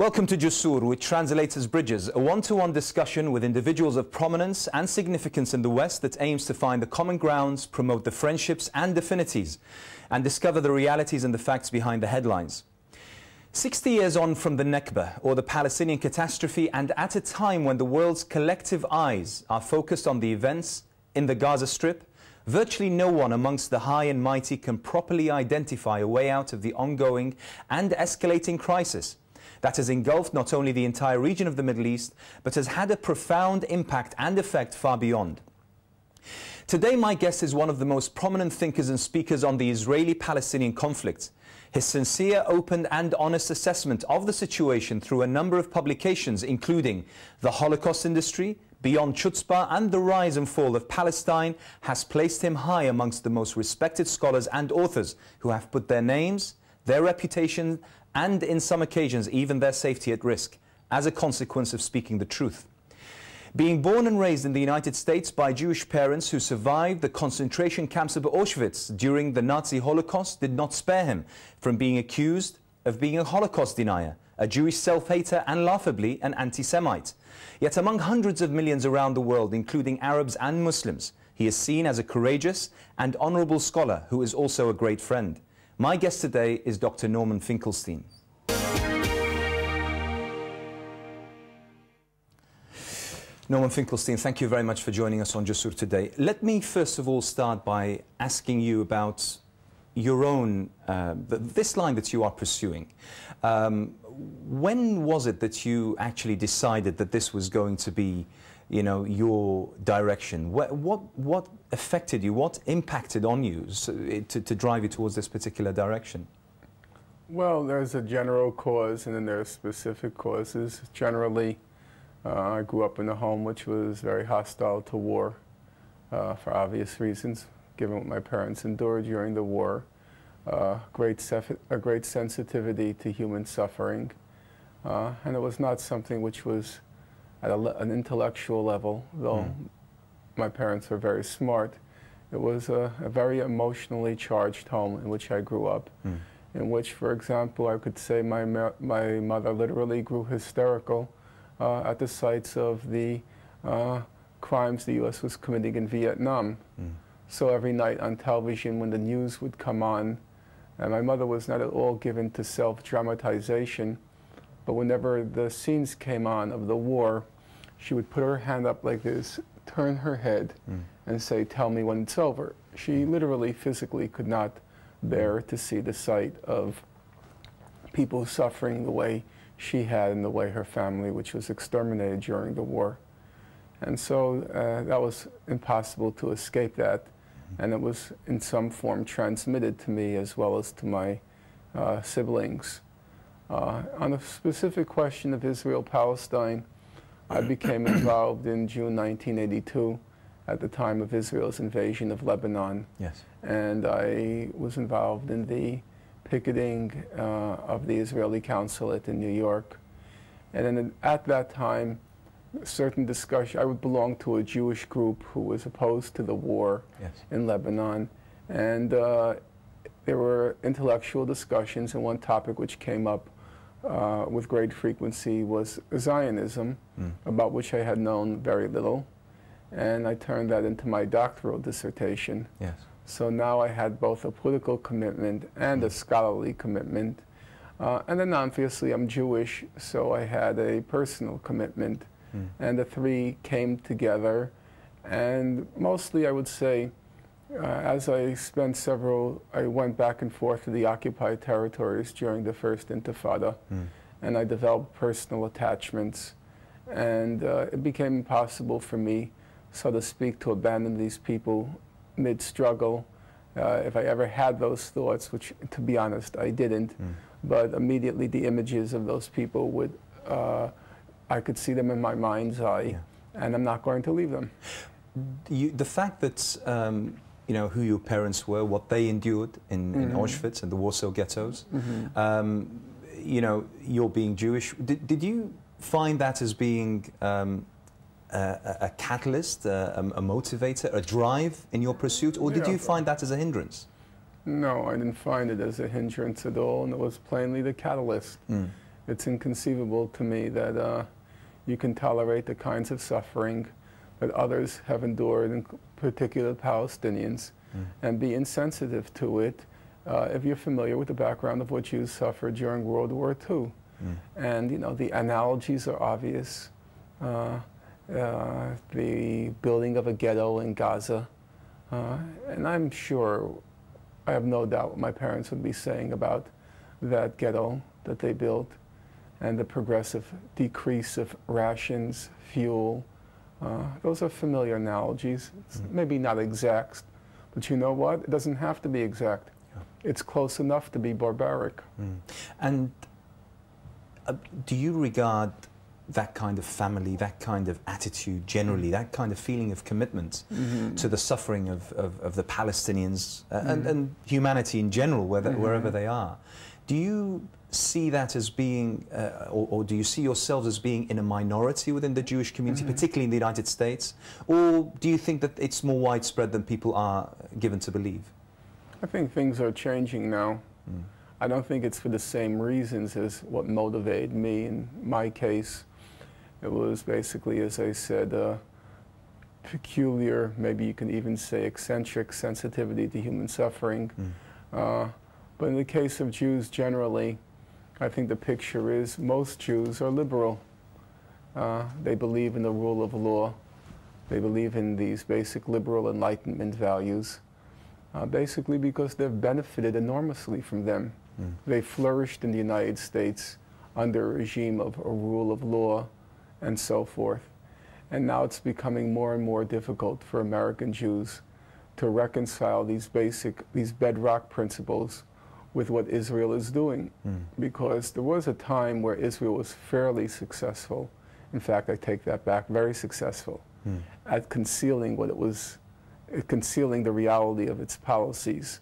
Welcome to Jousor, which translates as Bridges, a one-to-one discussion with individuals of prominence and significance in the West that aims to find the common grounds, promote the friendships and affinities, and discover the realities and the facts behind the headlines. 60 years on from the Nakba, or the Palestinian catastrophe, and at a time when the world's collective eyes are focused on the events in the Gaza Strip, virtually no one amongst the high and mighty can properly identify a way out of the ongoing and escalating crisis that has engulfed not only the entire region of the Middle East, but has had a profound impact and effect far beyond. Today, my guest is one of the most prominent thinkers and speakers on the Israeli-Palestinian conflict. His sincere, open and honest assessment of the situation through a number of publications, including The Holocaust Industry, Beyond Chutzpah and the Rise and Fall of Palestine, has placed him high amongst the most respected scholars and authors who have put their names, their reputation, and in some occasions even their safety at risk, as a consequence of speaking the truth. Being born and raised in the United States by Jewish parents who survived the concentration camps of Auschwitz during the Nazi Holocaust did not spare him from being accused of being a Holocaust denier, a Jewish self-hater and laughably an anti-Semite. Yet among hundreds of millions around the world, including Arabs and Muslims, he is seen as a courageous and honorable scholar who is also a great friend. My guest today is Dr. Norman Finkelstein. Norman Finkelstein, thank you very much for joining us on Jousor today. Let me first of all start by asking you about your own, this line that you are pursuing. When was it that you actually decided that this was going to be, you know, your direction? What affected you? What impacted on you to drive you towards this particular direction? Well, there's a general cause and then there are specific causes. Generally, I grew up in a home which was very hostile to war for obvious reasons, given what my parents endured during the war. A great sensitivity to human suffering. And it was not something which was at an intellectual level, though my parents were very smart. It was a very emotionally charged home in which I grew up, in which, for example, I could say my mother literally grew hysterical at the sights of the crimes the U.S. was committing in Vietnam. So every night on television when the news would come on, and my mother was not at all given to self-dramatization, but whenever the scenes came on of the war, she would put her hand up like this, turn her head, and say, "Tell me when it's over." She literally, physically could not bear to see the sight of people suffering the way she had and the way her family, which was exterminated during the war. And so that was impossible to escape that. And it was in some form transmitted to me as well as to my siblings. On a specific question of Israel-Palestine, I became involved in June 1982 at the time of Israel's invasion of Lebanon. Yes. And I was involved in the picketing of the Israeli consulate in New York. And then at that time, certain discussion, I would belong to a Jewish group who was opposed to the war in Lebanon. And there were intellectual discussions, and one topic which came up with great frequency was Zionism, about which I had known very little. And I turned that into my doctoral dissertation. Yes. So now I had both a political commitment and a scholarly commitment. And then obviously I'm Jewish, so I had a personal commitment. And the three came together. And mostly I would say, as I went back and forth to the occupied territories during the first Intifada, and I developed personal attachments. And it became impossible for me, so to speak, to abandon these people mid-struggle. If I ever had those thoughts, which, to be honest, I didn't, but immediately the images of those people would, I could see them in my mind's eye, and I'm not going to leave them. The fact that, you know, who your parents were, what they endured in Auschwitz and the Warsaw ghettos, you know, you're being Jewish, did you find that as being a catalyst, a motivator, a drive in your pursuit, or did you find that as a hindrance? No, I didn't find it as a hindrance at all, and it was plainly the catalyst. It's inconceivable to me that you can tolerate the kinds of suffering that others have endured, in particular Palestinians, and be insensitive to it if you're familiar with the background of what Jews suffered during World War II. And, you know, the analogies are obvious. The building of a ghetto in Gaza. And I'm sure, I have no doubt what my parents would be saying about that ghetto that they built and the progressive decrease of rations, fuel. Those are familiar analogies. It's maybe not exact, but you know what? It doesn't have to be exact. It's close enough to be barbaric. And do you regard that kind of family, that kind of attitude generally, that kind of feeling of commitment to the suffering of the Palestinians and humanity in general, wherever they are, do you see that as being, or do you see yourselves as being in a minority within the Jewish community, particularly in the United States? Or do you think that it's more widespread than people are given to believe? I think things are changing now. I don't think it's for the same reasons as what motivated me. In my case, it was basically, as I said, peculiar, maybe you can even say eccentric sensitivity to human suffering. But in the case of Jews generally, I think the picture is most Jews are liberal. They believe in the rule of law. They believe in these basic liberal Enlightenment values, basically because they've benefited enormously from them. They flourished in the United States under a regime of a rule of law and so forth. And now it's becoming more and more difficult for American Jews to reconcile these bedrock principles with what Israel is doing. Because there was a time where Israel was fairly successful. In fact, I take that back, very successful at concealing what it was, concealing the reality of its policies.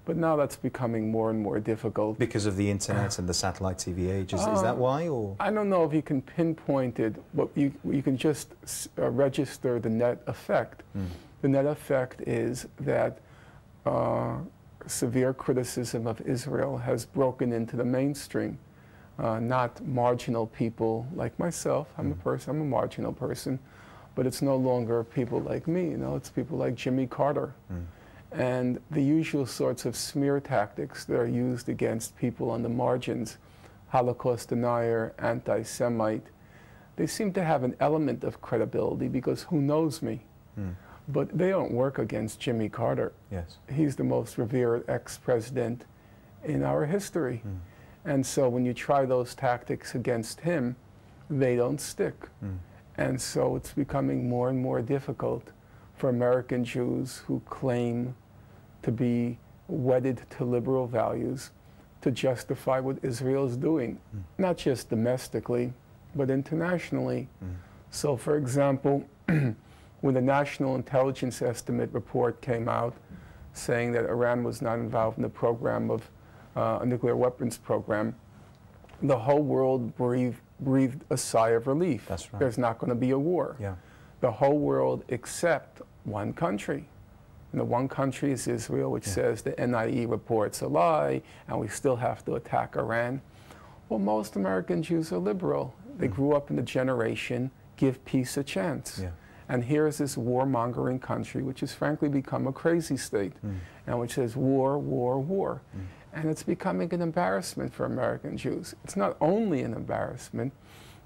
But now that's becoming more and more difficult. Because of the internet and the satellite TV age, is that why? Or? I don't know if you can pinpoint it, but you can just register the net effect. The net effect is that severe criticism of Israel has broken into the mainstream, not marginal people like myself. I'm a marginal person, but it's no longer people like me, you know, it's people like Jimmy Carter. And the usual sorts of smear tactics that are used against people on the margins, Holocaust denier, anti-Semite, they seem to have an element of credibility because who knows me? But they don't work against Jimmy Carter. Yes. He's the most revered ex-president in our history. And so when you try those tactics against him, they don't stick. And so it's becoming more and more difficult for American Jews who claim to be wedded to liberal values to justify what Israel is doing, not just domestically, but internationally. So, for example, when the National Intelligence Estimate report came out saying that Iran was not involved in the program of a nuclear weapons program, the whole world breathed a sigh of relief. That's right. There's not going to be a war. The whole world except one country. And the one country is Israel, which says the NIE report's a lie, and we still have to attack Iran. Well, most American Jews are liberal. They grew up in the generation, give peace a chance. And here's this warmongering country, which has frankly become a crazy state, and which says war, war, war. And it's becoming an embarrassment for American Jews. It's not only an embarrassment,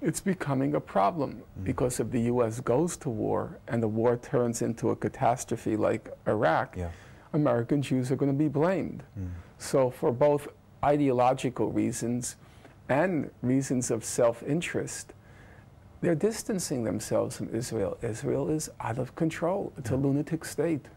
it's becoming a problem, because if the U.S. goes to war and the war turns into a catastrophe like Iraq, American Jews are going to be blamed. So for both ideological reasons and reasons of self-interest, they're distancing themselves from Israel. Israel is out of control. It's a lunatic state.